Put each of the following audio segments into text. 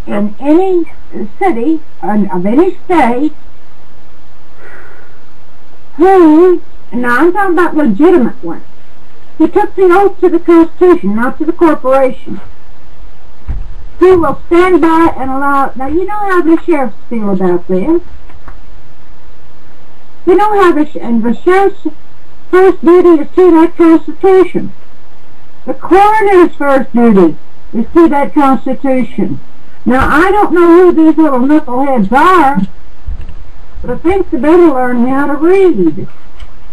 in any city of any state who, now I'm talking about legitimate ones, who took the oath to the Constitution, not to the corporation, who will stand by and allow. Now you know how the sheriffs feel about this. You know how the sheriff's first duty is to that Constitution. The coroner's first duty is to that Constitution. Now, I don't know who these little knuckleheads are, but I think they better learn how to read.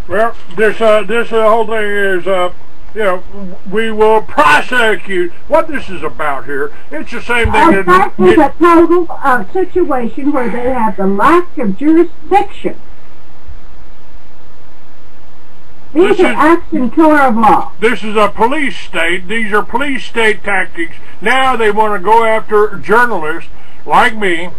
Well, this whole thing is, you know, we will prosecute. What this is about here, it's the same thing. That is a total situation where they have the lack of jurisdiction. These are acts in color of law. This is a police state. These are police state tactics. Now they want to go after journalists like me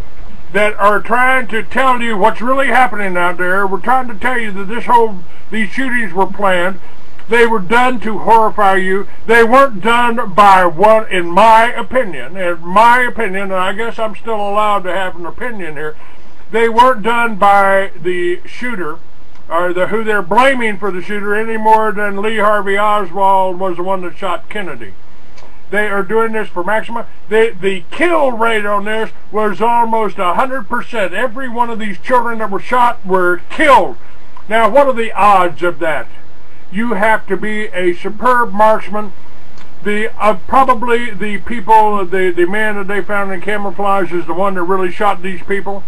that are trying to tell you what's really happening out there. We're trying to tell you that these shootings were planned. They were done to horrify you. They weren't done by one, in my opinion, and I guess I'm still allowed to have an opinion here. They weren't done by the shooter, or who they're blaming for the shooter, any more than Lee Harvey Oswald was the one that shot Kennedy. They are doing this for maximum. The kill rate on this was almost 100%. Every one of these children that were shot were killed. Now, what are the odds of that? You have to be a superb marksman. Probably the people, the man that they found in camouflage is the one that really shot these people.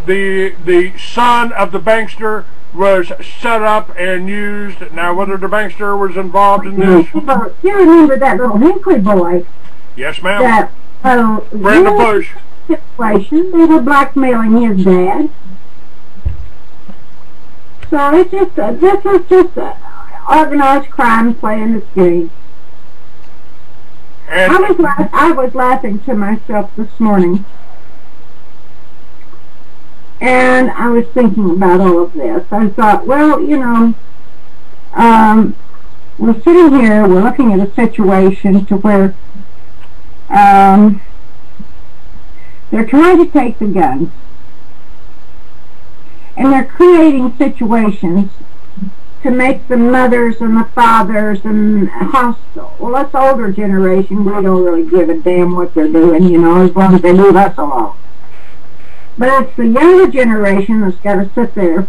The son of the bankster was set up and used. Now, whether the bankster was involved in this... You remember that little Hinkley boy? Yes, ma'am. That Brandon Bush. Situation. They were blackmailing his dad. So it's just this is just organized crime playing its game. And I was laughing to myself this morning. And I was thinking about all of this. I thought, well, you know, we're sitting here, we're looking at a situation to where they're trying to take the guns, and they're creating situations to make the mothers and the fathers and hostile. Well, us older generation, we don't really give a damn what they're doing, you know, as long as they leave us alone. But it's the younger generation that's got to sit there,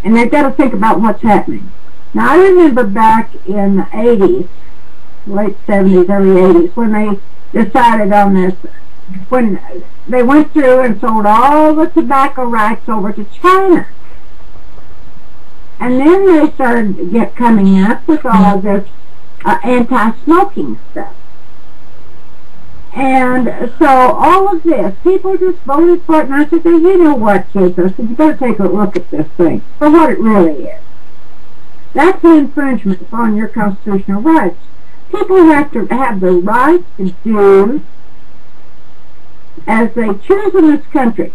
and they've got to think about what's happening. Now, I remember back in the 80s, late 70s, early 80s, when they decided on this, when they went through and sold all the tobacco rights over to China. And then they started coming up with all of this anti-smoking stuff. And so all of this, people just voted for it, and I said, you know what, kids, I said, you better take a look at this thing for what it really is. That's an infringement upon your constitutional rights. People have to have the right to do as they choose in this country.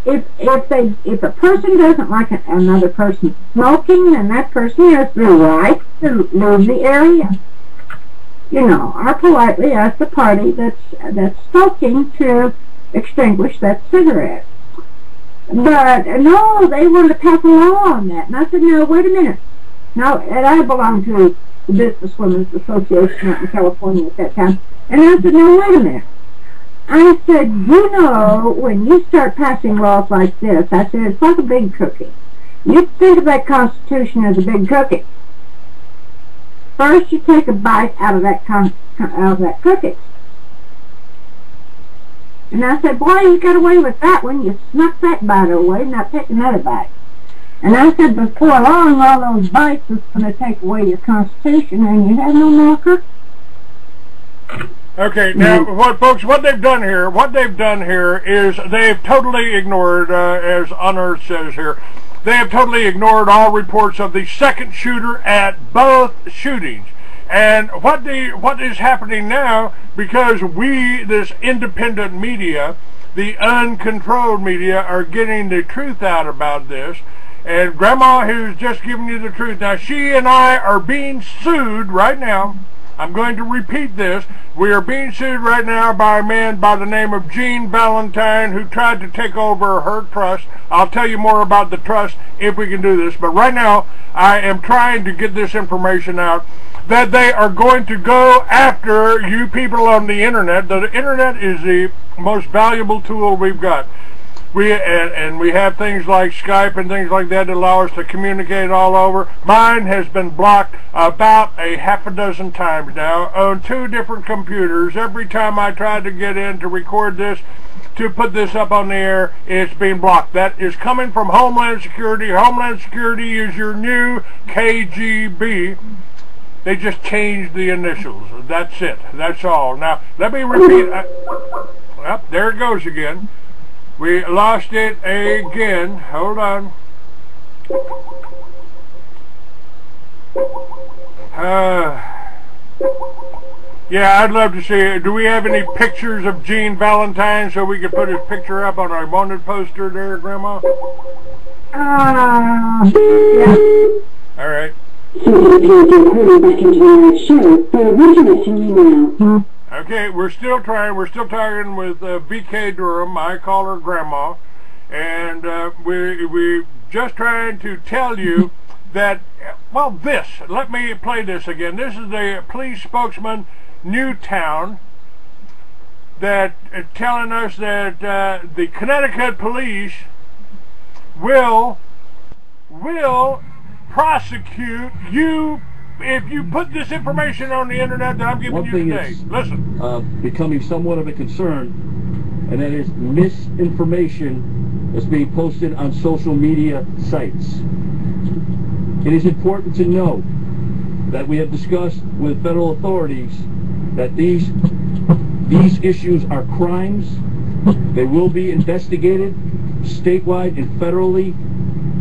If a person doesn't like another person smoking, then that person has the right to leave the area. You know, or politely ask the party that's smoking to extinguish that cigarette. But no, they wanted to pass a law on that. And I said, no, wait a minute. Now, and I belonged to the Business Women's Association out in California at that time. And I said, no, wait a minute. I said, you know, when you start passing laws like this, I said, it's like a big cookie. You think of that Constitution as a big cookie. First, you take a bite out of that cookie. And I said, boy, you got away with that one. You snuck that bite away, now take another bite. And I said, before long, all those bites is going to take away your Constitution, and you have no more cookie. Okay, now, what they've done here is they've totally ignored, as Unearth says here, they have totally ignored all reports of the second shooter at both shootings. And what is happening now, because we, this independent media, the uncontrolled media, are getting the truth out about this, and Grandma, who's just giving you the truth, now she and I are being sued right now. I'm going to repeat this. We are being sued right now by a man by the name of Gene Valentine who tried to take over her trust. I'll tell you more about the trust if we can do this. But right now, I am trying to get this information out that they are going to go after you people on the internet. The internet is the most valuable tool we've got. We have things like Skype and things like that allow us to communicate all over. Mine has been blocked about a half a dozen times now on 2 different computers. Every time I try to get in to record this, to put this up on the air, it's being blocked. That is coming from Homeland Security. Homeland Security is your new KGB. They just changed the initials. That's it. That's all. Now, let me repeat. Well, there it goes again. We lost it again. Hold on. Yeah, I'd love to see it. Do we have any pictures of Gene Valentine so we could put his picture up on our wanted poster there, Grandma? Yeah. All right. Okay, we're still trying. We're still talking with VK Durham. I call her Grandma, and we just trying to tell you that. Well, this. Let me play this again. This is the police spokesman, Newtown, that telling us that the Connecticut police will prosecute you if you put this information on the internet that I'm giving you today. Listen. Becoming somewhat of a concern, and that is misinformation that's being posted on social media sites. It is important to know that we have discussed with federal authorities that these issues are crimes. They will be investigated statewide and federally,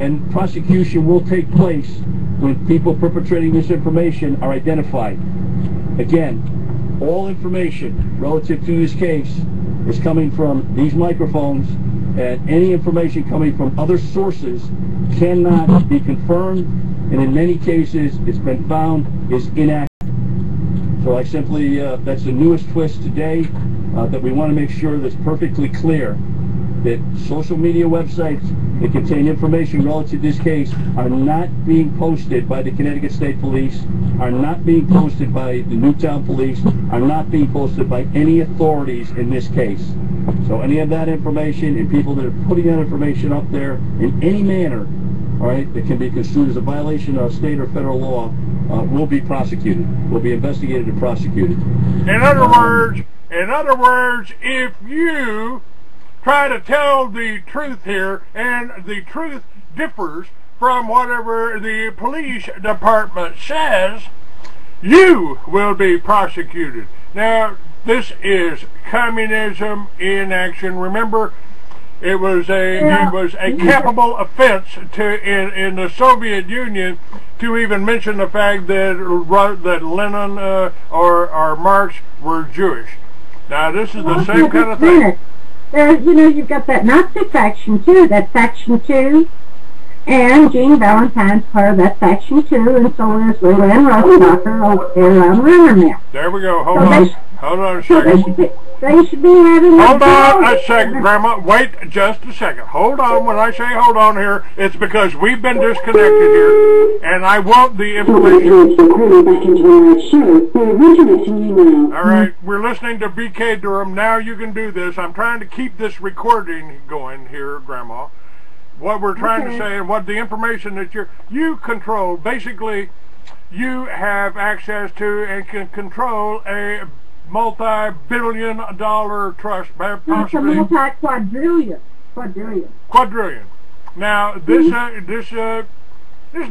and prosecution will take place when people perpetrating this information are identified. Again, all information relative to this case is coming from these microphones, and any information coming from other sources cannot be confirmed, and in many cases it's been found is inaccurate. So I simply, that's the newest twist today, that we want to make sure that's perfectly clear that social media websites that contain information relative to this case are not being posted by the Connecticut State Police, are not being posted by the Newtown Police, are not being posted by any authorities in this case. So any of that information and people that are putting that information up there in any manner, all right, that can be construed as a violation of state or federal law, will be prosecuted, will be investigated and prosecuted. In other words, if you try to tell the truth here, and the truth differs from whatever the police department says, you will be prosecuted. Now, this is communism in action. Remember, it was a capital offense in the Soviet Union to even mention the fact that Lenin or Marx were Jewish. Now, this is the same kind of thing. You've got that Nazi faction too, that faction 2, and Gene Valentine's part of that faction 2, and so is Lou Ann Rosenbacher over there on Runnermill. There we go. Hold on a second. They should be having. Hold on a second, Grandma. Wait just a second. Hold on. When I say hold on here, it's because we've been disconnected here, and I want the information. All right, we're listening to VK Durham. Now you can do this. I'm trying to keep this recording going here, Grandma. What we're trying to say and what the information that you control. Basically, you have access to and can control a multi-billion-dollar trust, possibly multi-quadrillion. Quadrillion. Now, this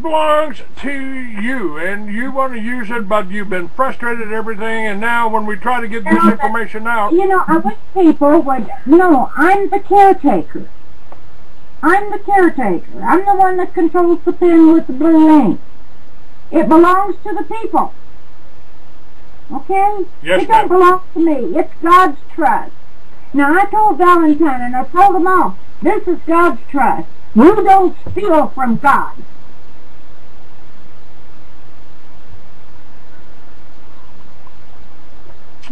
belongs to you, and you want to use it, but you've been frustrated and everything, and now when we try to get this information out... I wish people would... No, I'm the caretaker. I'm the caretaker. I'm the one that controls the pen with the blue ink. It belongs to the people. Okay? Yes, it don't belong to me. It's God's trust. Now, I told Valentine, and I told them all, this is God's trust. You don't steal from God.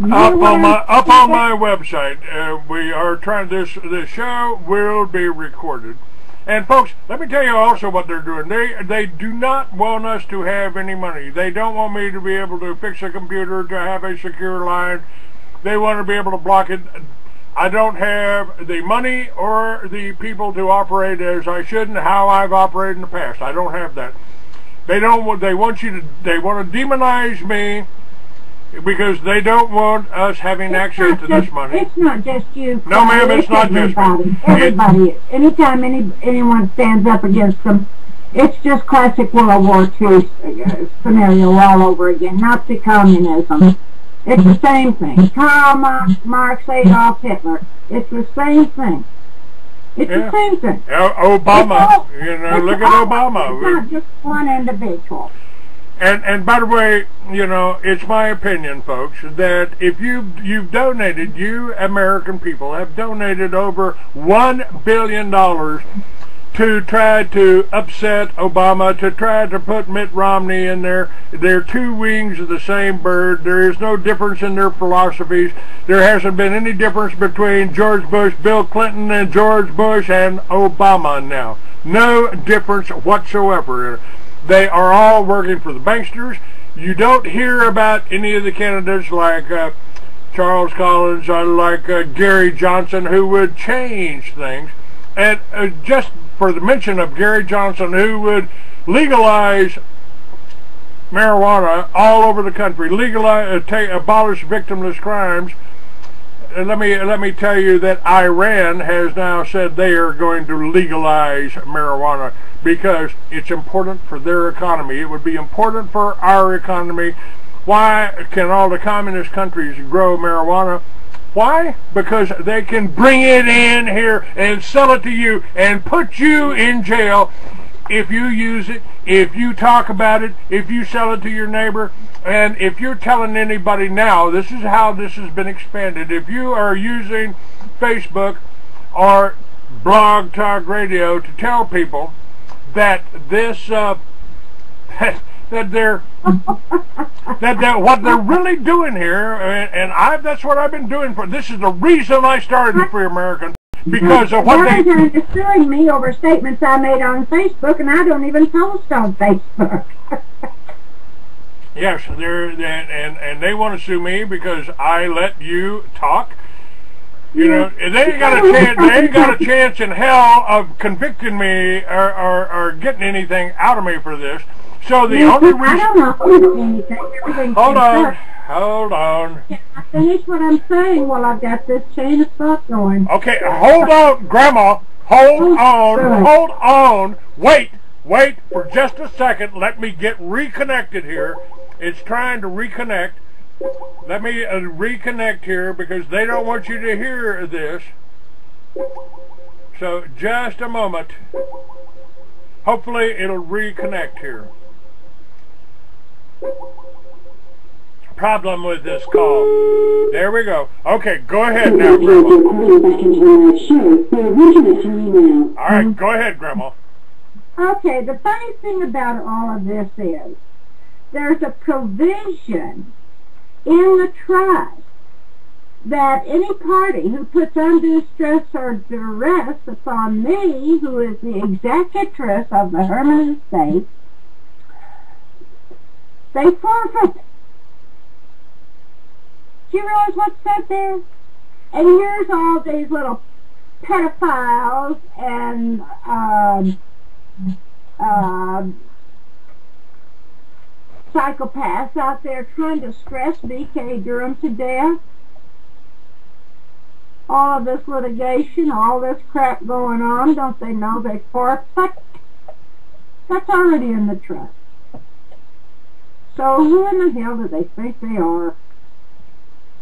Up on my website. We are trying this show will be recorded. And folks, let me tell you also what they're doing. They do not want us to have any money. They don't want me to be able to fix a computer, to have a secure line. They want to be able to block it. I don't have the money or the people to operate as I should and how I've operated in the past. I don't have that. They want to demonize me because they don't want us having access to this money. It's not just you. No, ma'am, it's not just me. Everybody is. Anytime anyone stands up against them, it's just classic World War II scenario all over again. Nazi communism. It's the same thing. Karl Marx, Adolf Hitler. It's the same thing. It's the same thing. Obama. Look at Obama. It's not just one individual. And by the way, it's my opinion, folks, that if you've donated, you American people have donated over $1 billion to try to upset Obama, to try to put Mitt Romney in there. They're two wings of the same bird. There is no difference in their philosophies. There hasn't been any difference between George Bush, Bill Clinton, and George Bush and Obama now. No difference whatsoever. They are all working for the banksters. You don't hear about any of the candidates like Charles Collins or like Gary Johnson, who would change things. And just for the mention of Gary Johnson, who would legalize marijuana all over the country, abolish victimless crimes. And let me tell you that Iran has now said they are going to legalize marijuana because it's important for their economy. It would be important for our economy. Why can all the communist countries grow marijuana? Why? Because they can bring it in here and sell it to you and put you in jail if you use it, if you talk about it, if you sell it to your neighbor, and if you're telling anybody now, this is how this has been expanded. If you are using Facebook or Blog Talk Radio to tell people that this that what they're really doing here, and that's what I've been doing for. This is the reason I started Free American, because of what they. They're suing me over statements I made on Facebook, and I don't even post on Facebook. Yes, and they want to sue me because I let you talk. They ain't got a chance. They ain't got a chance in hell of convicting me or getting anything out of me for this. So the only reason. I don't know anything. Hold on. Can I finish what I'm saying while I've got this chain of thought going? Okay, hold on, Grandma. Hold on. Wait for just a second. Let me get reconnected here. It's trying to reconnect. Let me reconnect here because they don't want you to hear this. So just a moment. Hopefully it'll reconnect here. Problem with this call. There we go. Okay, go ahead now, Grandma. Alright, go ahead, Grandma. Okay, the funny thing about all of this is there's a provision in the trust that any party who puts undue stress or duress upon me, who is the executress of the Herman estate, they forfeit. Do you realize what's said there? And here's all these little pedophiles and psychopaths out there trying to stress B.K. Durham to death. All of this litigation, all this crap going on, don't they know they forfeit? That's already in the trust. So who in the hell do they think they are?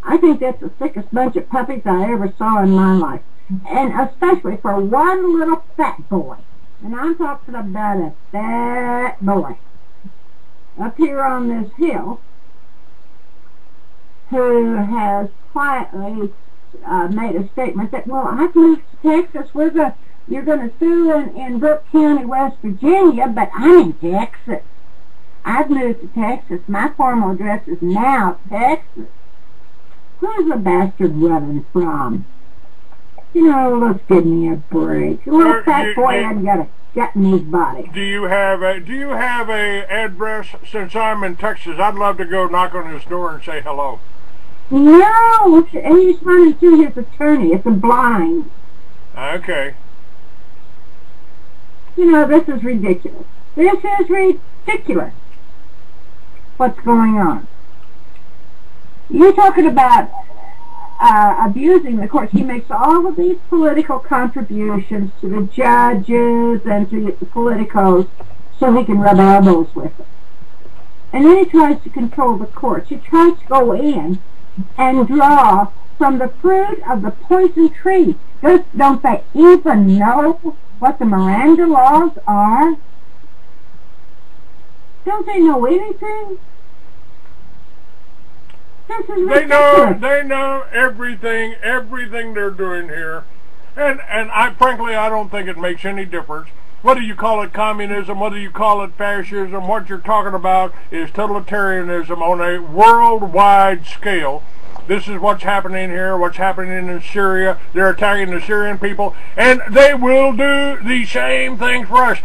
I think that's the sickest bunch of puppies I ever saw in my life. And especially for one little fat boy. And I'm talking about a fat boy up here on this hill who has quietly made a statement that, well, I've moved to Texas. You're going to sue in Brooke County, West Virginia, but I'm in Texas. I've moved to Texas. My formal address is now Texas. Where's the bastard running from? You know, let's give me a break. Little fat boy hasn't got a gut in his body. Do you have a address? Since I'm in Texas, I'd love to go knock on his door and say hello. No, he's running to his attorney. It's a blind. Okay. You know, this is ridiculous. This is ridiculous. What's going on? You're talking about abusing the courts. He makes all of these political contributions to the judges and to the politicos so he can rub elbows with them. And then he tries to control the courts. He tries to go in and draw from the fruit of the poison tree. Don't they even know what the Miranda laws are? Don't they know anything? This is ridiculous. They know everything they're doing here. And frankly, I don't think it makes any difference. Whether you call it communism, whether you call it fascism, what you're talking about is totalitarianism on a worldwide scale. This is what's happening here, what's happening in Syria. They're attacking the Syrian people, and they will do the same thing for us.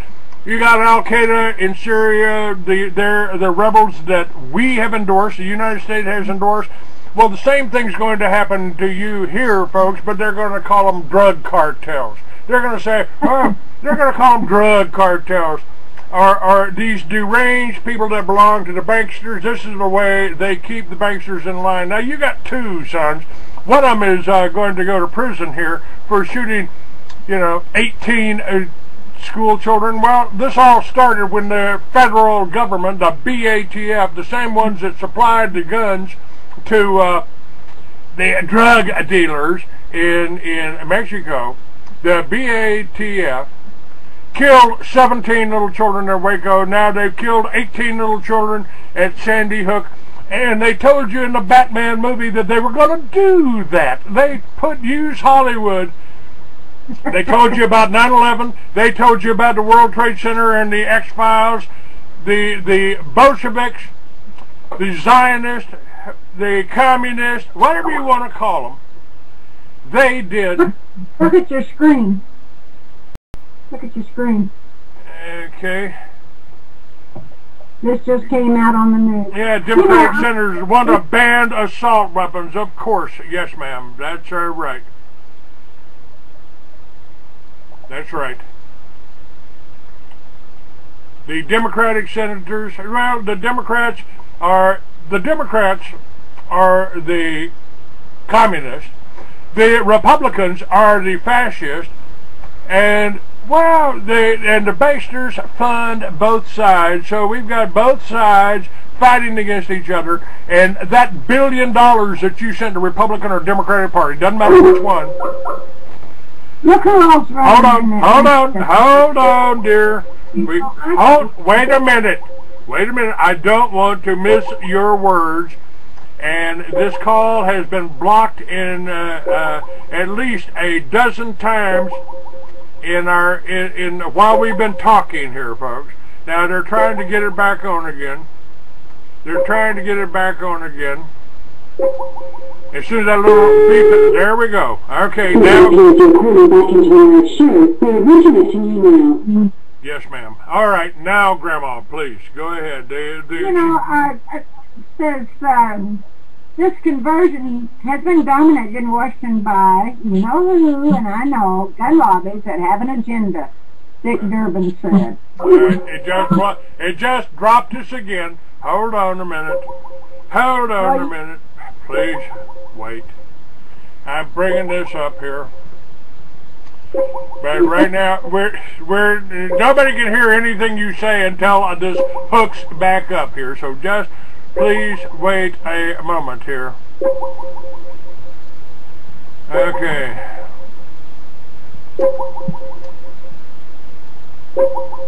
You got Al-Qaeda in Syria, the rebels that we have endorsed, the United States has endorsed. Well, the same thing's going to happen to you here, folks, but they're going to call them drug cartels. They're going to say, oh, they're going to call them drug cartels. Or these deranged people that belong to the banksters. This is the way they keep the banksters in line. Now, you got two sons. One of them is going to go to prison here for shooting, 18 school children. Well, this all started when the federal government, the BATF, the same ones that supplied the guns to the drug dealers in Mexico, the BATF killed 17 little children in Waco. Now they've killed 18 little children at Sandy Hook. And they told you in the Batman movie that they were going to do that. They use Hollywood. They told you about 9/11. They told you about the World Trade Center and the X-Files. The Bolsheviks, the Zionists, the Communists, whatever you want to call them. They did. Look at your screen. Look at your screen. Okay. This just came out on the news. Yeah, Democratic senators want to ban assault weapons. Of course. Yes, ma'am. That's right. That's right. The Democratic senators, well, the Democrats are the communists. The Republicans are the fascists. And well, the banksters fund both sides, so we've got both sides fighting against each other, and that $1 billion that you sent to Republican or Democratic Party, doesn't matter which one. Look who else Hold on, dear. Wait a minute. I don't want to miss your words, and this call has been blocked in at least a dozen times while we've been talking here, folks. Now they're trying to get it back on again. As soon as that little beep, there we go. Okay, now. Yes, ma'am. All right, now, Grandma, please go ahead. Says this conversion has been dominated in Washington by you know who, and I know gun lobbies that have an agenda. Dick Durbin said. It just dropped us again. Hold on a minute. Please wait. I'm bringing this up here. But right now, we're nobody can hear anything you say until this hooks back up here. So just please wait a moment here. Okay.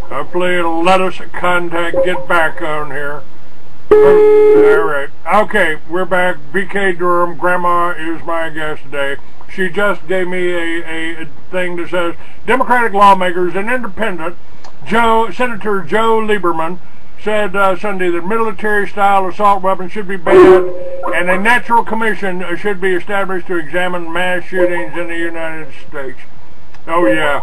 Hopefully it'll let us get back on here. Alright. Okay, we're back. BK Durham, Grandma is my guest today. She just gave me a thing that says, Democratic lawmakers and independent Senator Joe Lieberman said Sunday that military-style assault weapons should be banned And a natural commission should be established to examine mass shootings in the United States. Oh yeah,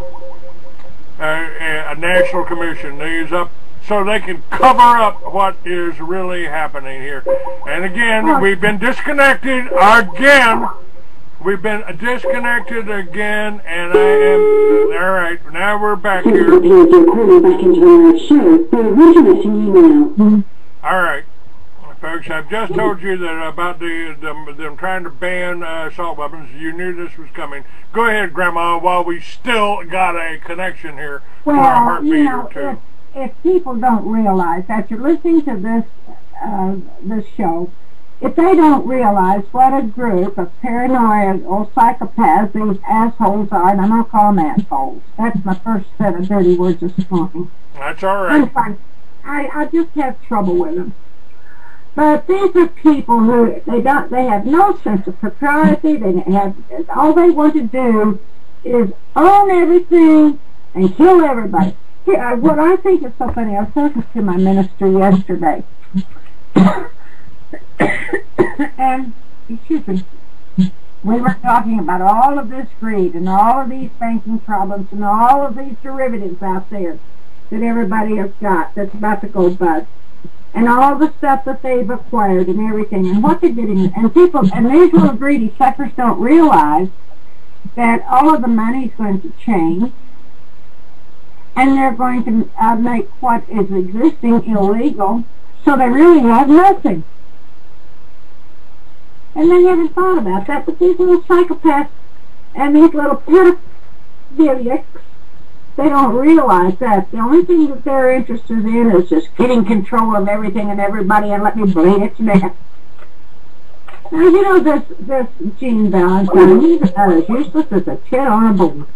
a national commission. These up so they can cover up what is really happening here. And again, we've been disconnected again. We've been disconnected again, and I am... All right, now we're back here. All right, folks, I've just told you that about them trying to ban assault weapons. You knew this was coming. Go ahead, Grandma, while we still got a connection here to our heartbeat or two. If people don't realize that you're listening to this show, if they don't realize what a group of paranoid or psychopaths these assholes are, and I'm going to call them assholes. That's my first set of dirty words this morning. That's all right. I just have trouble with them. But these are people who they have no sense of propriety. All they want to do is own everything and kill everybody. What I think is so funny, I was talking to my minister yesterday, and, excuse me, we were talking about all of this greed and all of these banking problems and all of these derivatives out there that everybody has got that's about to go bust, and all the stuff that they've acquired and everything, and what they're getting, and these little greedy suckers don't realize that all of the money is going to change, and they're going to make what is existing illegal, so they really have nothing. And they haven't thought about that, but these little psychopaths and these little pedophiliacs, they don't realize that. The only thing that they're interested in is just getting control of everything and everybody and let me bleed it to death. Now, you know, this Gene Valentine, he's as useless as a chit on a board.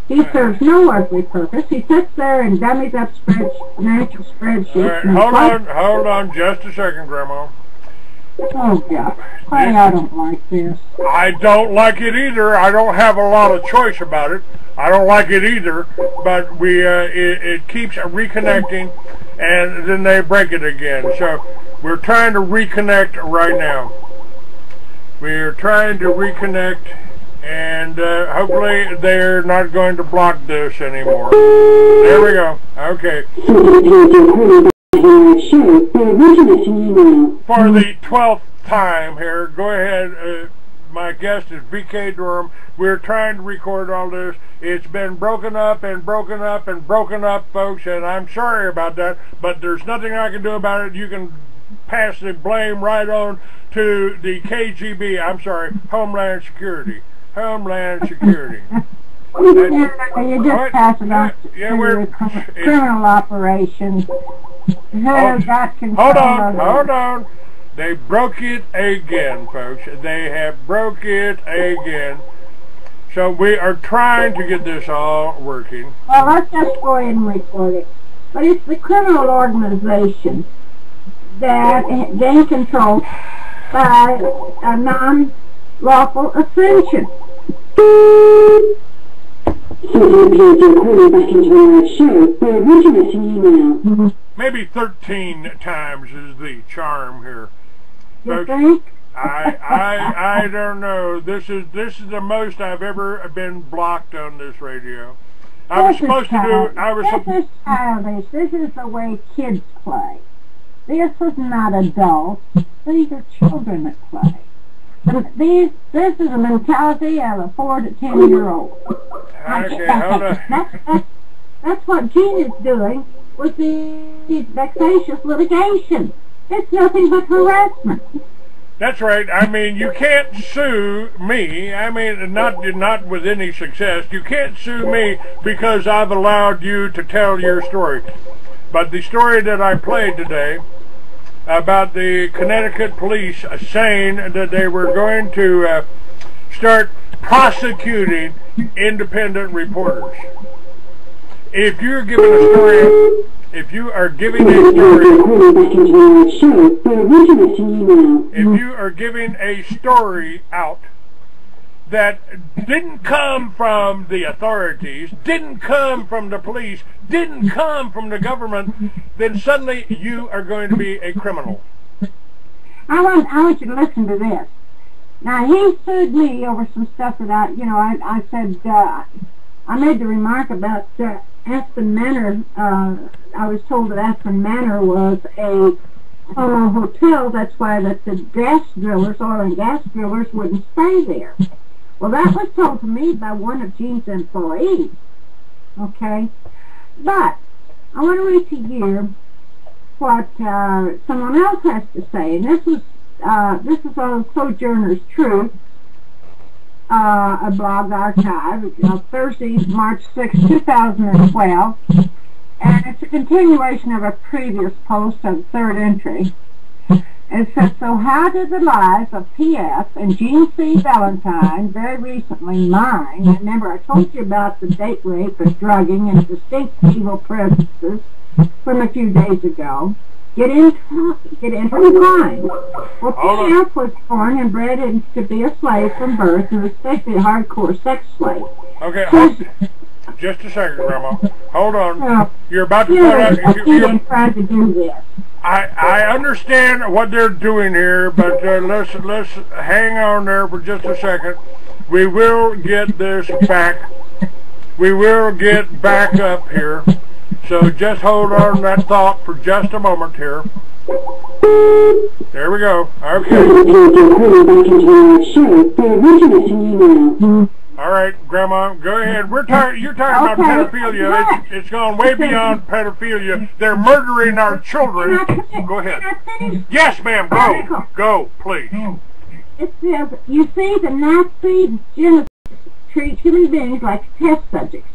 He serves no earthly purpose. He sits there and dummies up financial spreadsheets. All right, hold on just a second, Grandma. Oh, God. I don't like this. I don't like it either. I don't have a lot of choice about it. I don't like it either, but it keeps reconnecting, and then they break it again. So we're trying to reconnect right now. We're trying to reconnect, and hopefully they're not going to block this anymore. There we go. Okay. For the 12th time here, go ahead. My guest is VK Durham. We're trying to record all this. It's been broken up and broken up and broken up, folks, and I'm sorry about that, but there's nothing I can do about it. You can pass the blame right on to the KGB. I'm sorry, Homeland Security. Homeland Security. You just pass it on to criminal operations. Hold on. They broke it again, folks. They have broke it again. So we are trying to get this all working. Well, let's just go ahead and record it. But it's the criminal organization that gained control by a non-lawful ascension. Maybe 13 times is the charm here. You think? I don't know. This is the most I've ever been blocked on this radio. This is childish. This is the way kids play. This is not adults. These are children that play. This is a mentality of a 4 to 10-year-old. Okay, hold on. That's what Gene is doing with these vexatious litigation. It's nothing but harassment. That's right. I mean, you can't sue me. I mean, not with any success. You can't sue me because I've allowed you to tell your story. But the story that I played today about the Connecticut police saying that they were going to start prosecuting independent reporters. If you're giving a story, if you are giving a story out that didn't come from the authorities, didn't come from the police, didn't come from the government, then suddenly you are going to be a criminal. I want you to listen to this. Now, he sued me over some stuff that I said, I made the remark about Aspen Manor. I was told that Aspen Manor was a hotel. That's why that the gas drillers, oil and gas drillers, wouldn't stay there. Well, that was told to me by one of Gene's employees. Okay? But I want to read to you what someone else has to say. And this is on Sojourner's Truth, a blog archive of Thursday, March 6, 2012. And it's a continuation of a previous post of the third entry. It says, so how did the lives of P.F. and Gene C. Valentine, very recently mine, remember I told you about the date rape and drugging and distinct evil presences from a few days ago, get into crime? Well, P.F. was born and bred to be a slave from birth, and especially a hardcore sex slave. Okay, just a second, Grandma. Hold on. You're about to put out... You're trying to do this. I understand what they're doing here, but let's hang on there for just a second. We will get this back. We will get back up here. So just hold on to that thought for just a moment here. There we go. Okay. All right, Grandma, go ahead. You're talking about pedophilia. It's gone way beyond pedophilia. They're murdering our children. Go ahead. Yes, ma'am. Go, please. It says, you see, the Nazi genocides treat human beings like test subjects.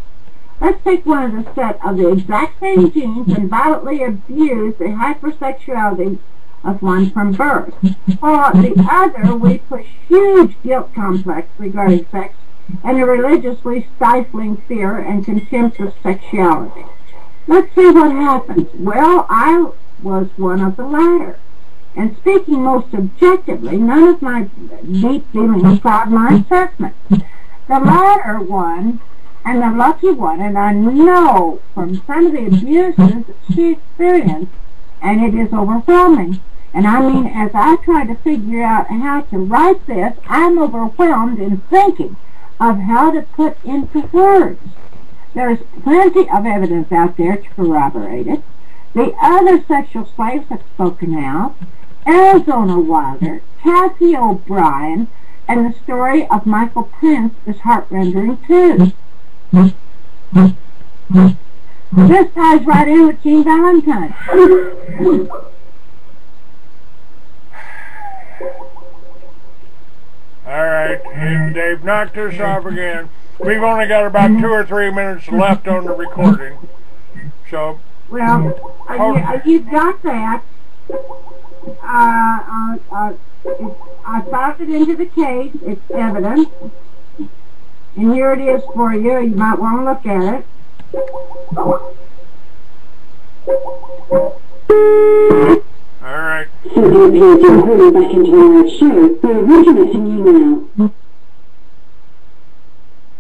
Let's take one of the set of the exact same genes and violently abuse the hypersexuality of one from birth. While the other, we push huge guilt complex regarding sex and a religiously stifling fear and contempt of sexuality. Let's see what happens. Well, I was one of the latter. And speaking most objectively, none of my deep feelings cloud my assessment. The latter one, and the lucky one, and I know from some of the abuses she experienced, and it is overwhelming. And I mean, as I try to figure out how to write this, I'm overwhelmed in thinking of how to put into words. There's plenty of evidence out there to corroborate it. The other sexual slaves have spoken out. Arizona Wilder, Kathy O'Brien, and the story of Michael Prince is heart-rending too. This ties right in with Gene Valentine. Alright, and they've knocked us off again. We've only got about 2 or 3 minutes left on the recording. So, well, you've got that. I filed it into the case. It's evidence. And here it is for you. You might want to look at it. Alright.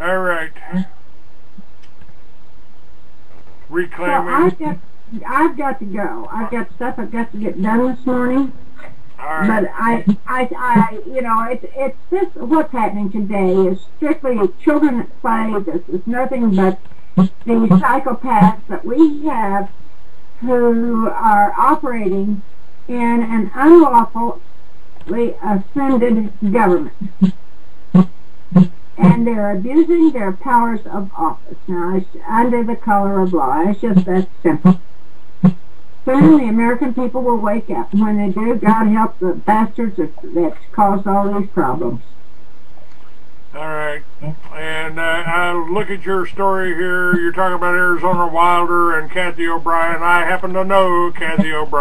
Alright. Reclaiming. So I've got to go. I've got stuff I've got to get done this morning. Right. But you know, it's this. What's happening today is strictly children at play. This is nothing but the psychopaths that we have who are operating in an unlawfully ascended government. And they're abusing their powers of office. Now, it's under the color of law. It's just that simple. Soon the American people will wake up. And when they do, God help the bastards that caused all these problems. All right. And I look at your story here. You're talking about Arizona Wilder and Kathy O'Brien. I happen to know Kathy O'Brien.